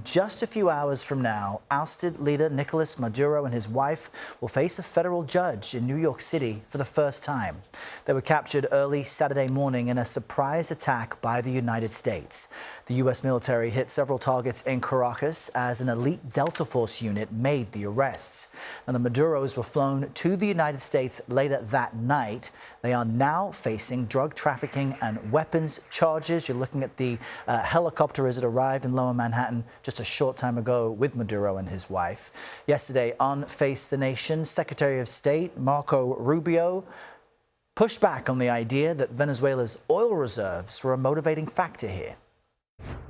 just a few hours from now, ousted leader Nicolás Maduro and his wife will face a federal judge in New York City for the first time. They were captured early Saturday morning in a surprise attack by the United States. The U.S. military hit several targets in Caracas as an elite Delta Force unit made the arrests. And the Maduros were flown to the United States later that night. They are now facing drug trafficking and weapons charges. You're looking at the helicopter as it arrived in Lower Manhattan just a short time ago with Maduro and his wife. Yesterday on Face the Nation, Secretary of State Marco Rubio pushed back on the idea that Venezuela's oil reserves were a motivating factor here.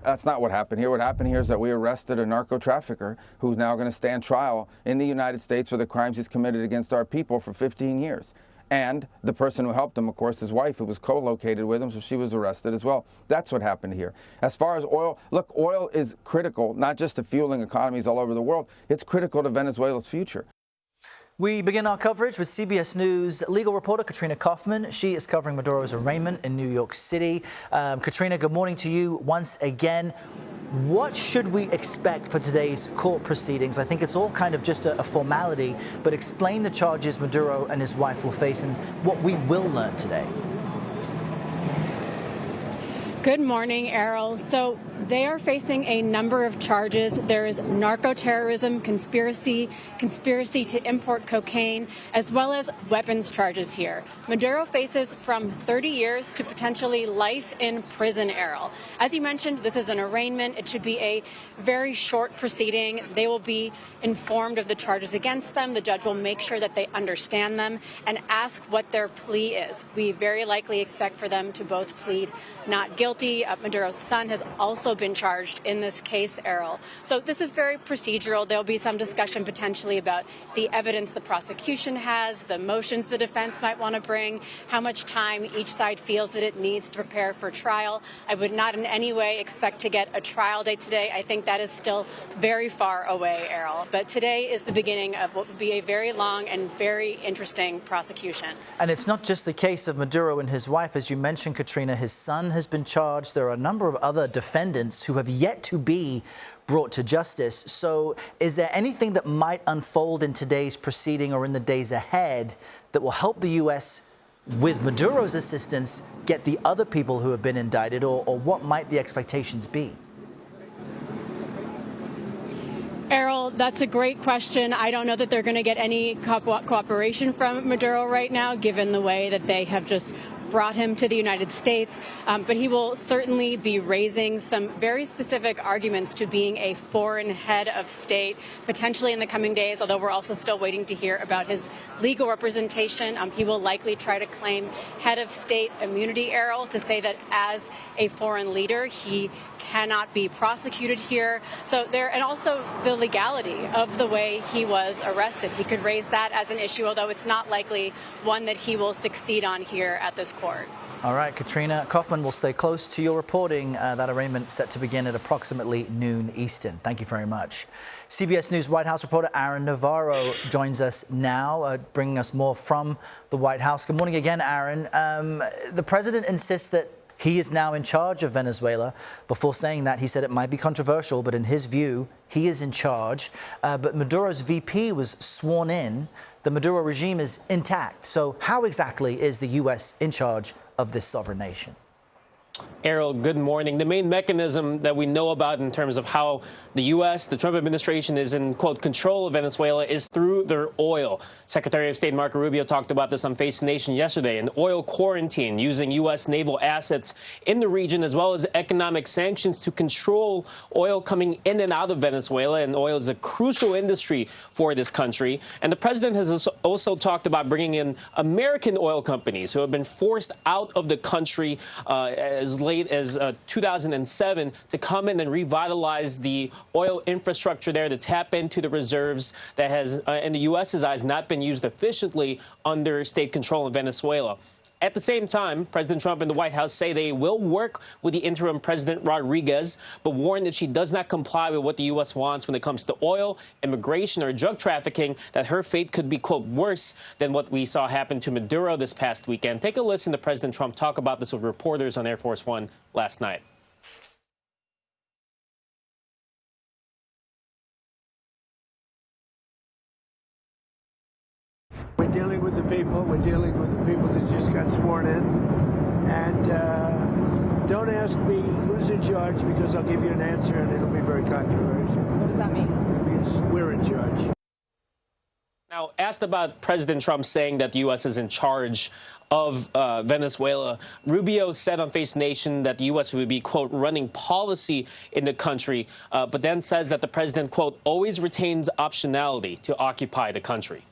That's not what happened here. What happened here is that we arrested a narco trafficker who's now going to stand trial in the United States for the crimes he's committed against our people for 15 years. And the person who helped him, of course, his wife, who was co-located with him, so she was arrested as well. That's what happened here. As far as oil, look, oil is critical, not just to fueling economies all over the world. It's critical to Venezuela's future. We begin our coverage with CBS News legal reporter Katrina Kaufman. She is covering Maduro's arraignment in New York City. Katrina, good morning to you once again. What should we expect for today's court proceedings? I think it's all kind of just a formality, but explain the charges Maduro and his wife will face and what we will learn today. Good morning, Errol. So they are facing a number of charges. There is narco-terrorism, conspiracy to import cocaine, as well as weapons charges here. Maduro faces from 30 years to potentially life in prison, Errol. As you mentioned, this is an arraignment. It should be a very short proceeding. They will be informed of the charges against them. The judge will make sure that they understand them and ask what their plea is. We very likely expect for them to both plead not guilty. Maduro's son has also been charged in this case, Errol. So this is very procedural. There'll be some discussion potentially about the evidence the prosecution has, the motions the defense might want to bring, how much time each side feels that it needs to prepare for trial. I would not in any way expect to get a trial date today. I think that is still very far away, Errol. But today is the beginning of what will be a very long and very interesting prosecution. And it's not just the case of Maduro and his wife. As you mentioned, Katrina, his son has been charged. There are a number of other defendants who have yet to be brought to justice. So is there anything that might unfold in today's proceeding or in the days ahead that will help the U.S., with Maduro's assistance, get the other people who have been indicted, or what might the expectations be? Errol, that's a great question. I don't know that they're going to get any cooperation from Maduro right now, given the way that they have just brought him to the United States, but he will certainly be raising some very specific arguments to being a foreign head of state, potentially in the coming days, although we're also still waiting to hear about his legal representation. He will likely try to claim head of state immunity, Errol, to say that as a foreign leader, he cannot be prosecuted here. So and also the legality of the way he was arrested. He could raise that as an issue, although it's not likely one that he will succeed on here at this court. All right, Katrina Kaufman will stay close to your reporting. That arraignment set to begin at approximately noon Eastern. Thank you very much. CBS News White House reporter Aaron Navarro joins us now, bringing us more from the White House. Good morning again, Aaron. The president insists that he is now in charge of Venezuela. Before saying that, he said it might be controversial, but in his view, he is in charge. But Maduro's VP was sworn in. The Maduro regime is intact. So how exactly is the U.S. in charge of this sovereign nation? Errol, good morning. The main mechanism that we know about in terms of how the U.S., the Trump administration, is in, quote, control of Venezuela is through their oil. Secretary of State Marco Rubio talked about this on Face the Nation yesterday, an oil quarantine using U.S. naval assets in the region, as well as economic sanctions to control oil coming in and out of Venezuela. And oil is a crucial industry for this country. And the president has also talked about bringing in American oil companies who have been forced out of the country as late as 2007 to come in and revitalize the oil infrastructure there to tap into the reserves that has, in the U.S.'s eyes, not been used efficiently under state control in Venezuela. At the same time, President Trump and the White House say they will work with the interim President Rodriguez, but warn that she does not comply with what the U.S. wants when it comes to oil, immigration, or drug trafficking, that her fate could be, quote, worse than what we saw happen to Maduro this past weekend. Take a listen to President Trump talk about this with reporters on Air Force One last night. We're dealing with the people. We're dealing with the people that just got sworn in. And don't ask me who's in charge, because I'll give you an answer and it'll be very controversial. What does that mean? It means we're in charge. Now, asked about President Trump saying that the U.S. is in charge of Venezuela, Rubio said on Face Nation that the U.S. would be, quote, running policy in the country, but then says that the president, quote, always retains optionality to occupy the country.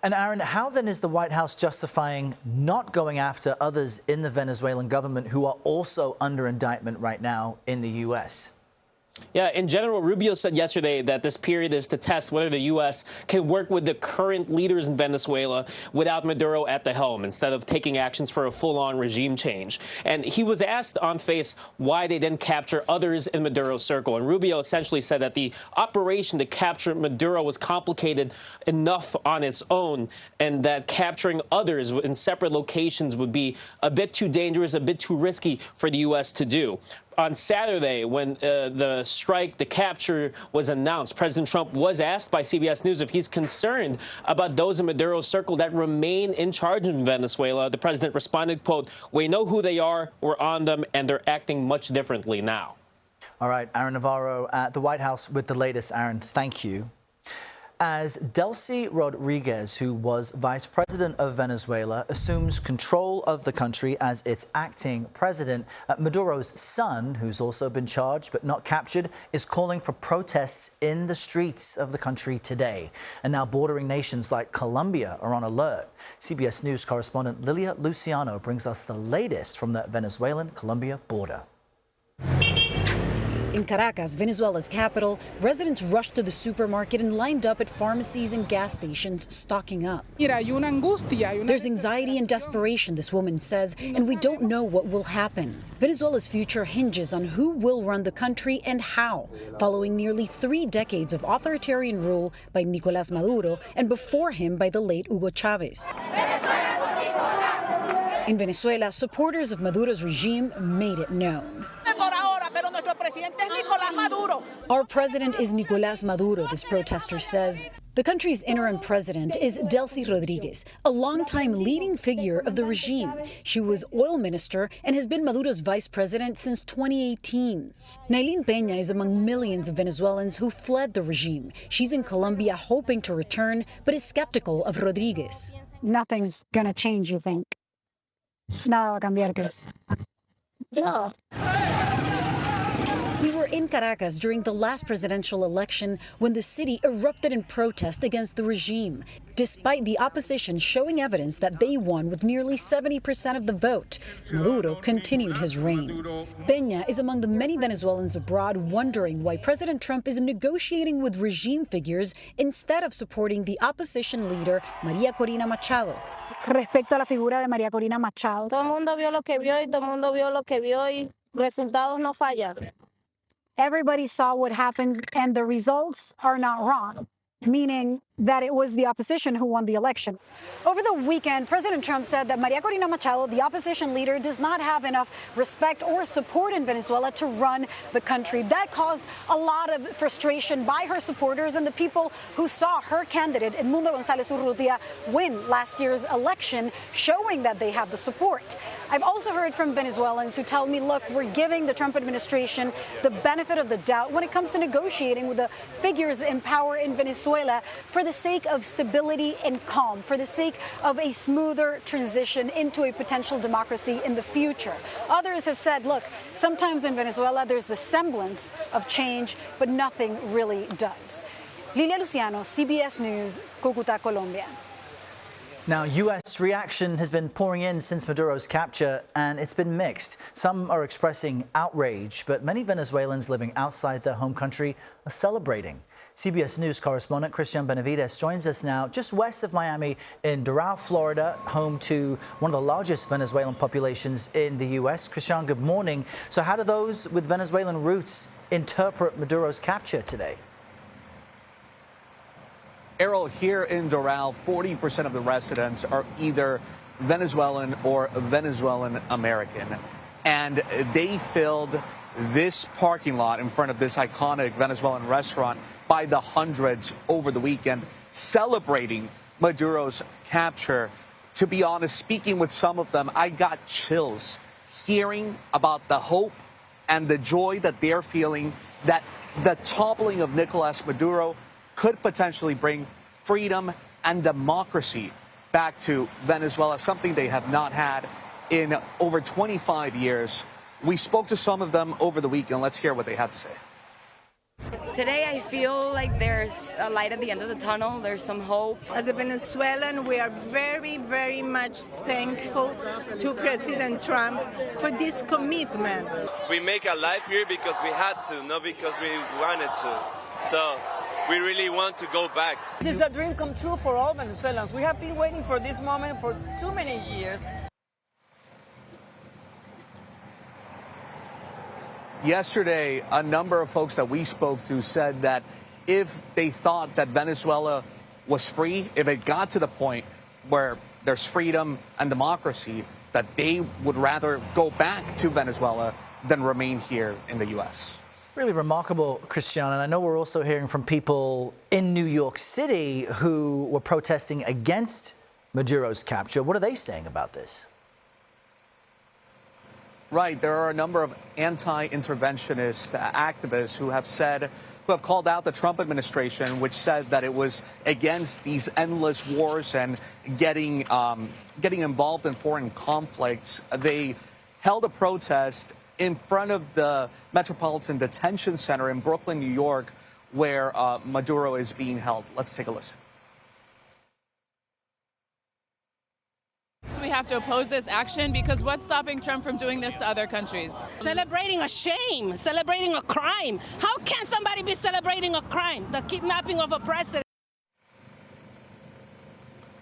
And Aaron, how then is the White House justifying not going after others in the Venezuelan government who are also under indictment right now in the U.S.? Yeah, in general, Rubio said yesterday that this period is to test whether the U.S. can work with the current leaders in Venezuela without Maduro at the helm, instead of taking actions for a full-on regime change. And he was asked on Face why they didn't capture others in Maduro's circle. And Rubio essentially said that the operation to capture Maduro was complicated enough on its own, and that capturing others in separate locations would be a bit too dangerous, a bit too risky for the U.S. to do. On Saturday, when the strike, the capture was announced, President Trump was asked by CBS News if he's concerned about those in Maduro's circle that remain in charge in Venezuela. The president responded, quote, "We know who they are, we're on them, and they're acting much differently now." All right, Aaron Navarro at the White House with the latest. Aaron, thank you. As Delcy Rodriguez, who was vice president of Venezuela, assumes control of the country as its acting president, Maduro's son, who's also been charged but not captured, is calling for protests in the streets of the country today. And now bordering nations like Colombia are on alert. CBS News correspondent Lilia Luciano brings us the latest from the Venezuelan-Colombia border. In Caracas, Venezuela's capital, residents rushed to the supermarket and lined up at pharmacies and gas stations, stocking up. There's anxiety and desperation, this woman says, and we don't know what will happen. Venezuela's future hinges on who will run the country and how, following nearly 3 decades of authoritarian rule by Nicolás Maduro and before him by the late Hugo Chavez. In Venezuela, supporters of Maduro's regime made it known. Our president is Nicolás Maduro, this protester says. The country's interim president is Delcy Rodriguez, a longtime leading figure of the regime. She was oil minister and has been Maduro's vice president since 2018. Nailin Peña is among millions of Venezuelans who fled the regime. She's in Colombia hoping to return, but is skeptical of Rodriguez. Nothing's gonna change, you think? Nada va a cambiar, Chris. No. We were in Caracas during the last presidential election when the city erupted in protest against the regime, despite the opposition showing evidence that they won with nearly 70% of the vote. Maduro continued his reign. Peña is among the many Venezuelans abroad wondering why President Trump is negotiating with regime figures instead of supporting the opposition leader, María Corina Machado. Respecto a la figura de María Corina Machado. Todo el mundo vio lo que vio y todo el mundo vio lo que vio y resultados no fallan. Everybody saw what happened, and the results are not wrong, meaning that it was the opposition who won the election. Over the weekend, President Trump said that María Corina Machado, the opposition leader, does not have enough respect or support in Venezuela to run the country. That caused a lot of frustration by her supporters and the people who saw her candidate, Edmundo González Urrutia, win last year's election, showing that they have the support. I've also heard from Venezuelans who tell me, look, we're giving the Trump administration the benefit of the doubt when it comes to negotiating with the figures in power in Venezuela for the sake of stability and calm, for the sake of a smoother transition into a potential democracy in the future. Others have said, look, sometimes in Venezuela there's the semblance of change, but nothing really does. Lilia Luciano, CBS News, Cúcuta, Colombia. Now, U.S. reaction has been pouring in since Maduro's capture, and it's been mixed. Some are expressing outrage, but many Venezuelans living outside their home country are celebrating. CBS News correspondent Cristian Benavides joins us now just west of Miami in Doral, Florida, home to one of the largest Venezuelan populations in the U.S. Cristian, good morning. So how do those with Venezuelan roots interpret Maduro's capture today? Errol, here in Doral, 40% of the residents are either Venezuelan or Venezuelan American. And they filled this parking lot in front of this iconic Venezuelan restaurant by the hundreds over the weekend, celebrating Maduro's capture. To be honest, speaking with some of them, I got chills hearing about the hope and the joy that they're feeling that the toppling of Nicolás Maduro could potentially bring freedom and democracy back to Venezuela, something they have not had in over 25 years. We spoke to some of them over the weekend. Let's hear what they had to say. Today I feel like there's a light at the end of the tunnel. There's some hope. As a Venezuelan, we are very, very much thankful to President Trump for this commitment. We make a life here because we had to, not because we wanted to. So we really want to go back. This is a dream come true for all Venezuelans. We have been waiting for this moment for too many years. Yesterday, a number of folks that we spoke to said that if they thought that Venezuela was free, if it got to the point where there's freedom and democracy, that they would rather go back to Venezuela than remain here in the U.S. Really remarkable, Cristian. And I know we're also hearing from people in New York City who were protesting against Maduro's capture. What are they saying about this? Right. There are a number of anti-interventionist activists who have called out the Trump administration, which said that it was against these endless wars and getting involved in foreign conflicts. They held a protest in front of the Metropolitan Detention Center in Brooklyn, New York, where Maduro is being held. Let's take a listen. We have to oppose this action because what's stopping Trump from doing this to other countries? Celebrating a shame, celebrating a crime. How can somebody be celebrating a crime? The kidnapping of a president.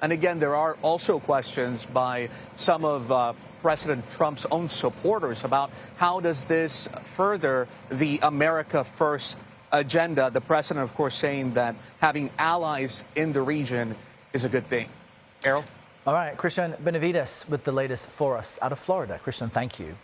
And again, there are also questions by some of President Trump's own supporters about how does this further the America First agenda. The president, of course, saying that having allies in the region is a good thing. Errol? All right, Cristian Benavides with the latest for us out of Florida. Cristian, thank you.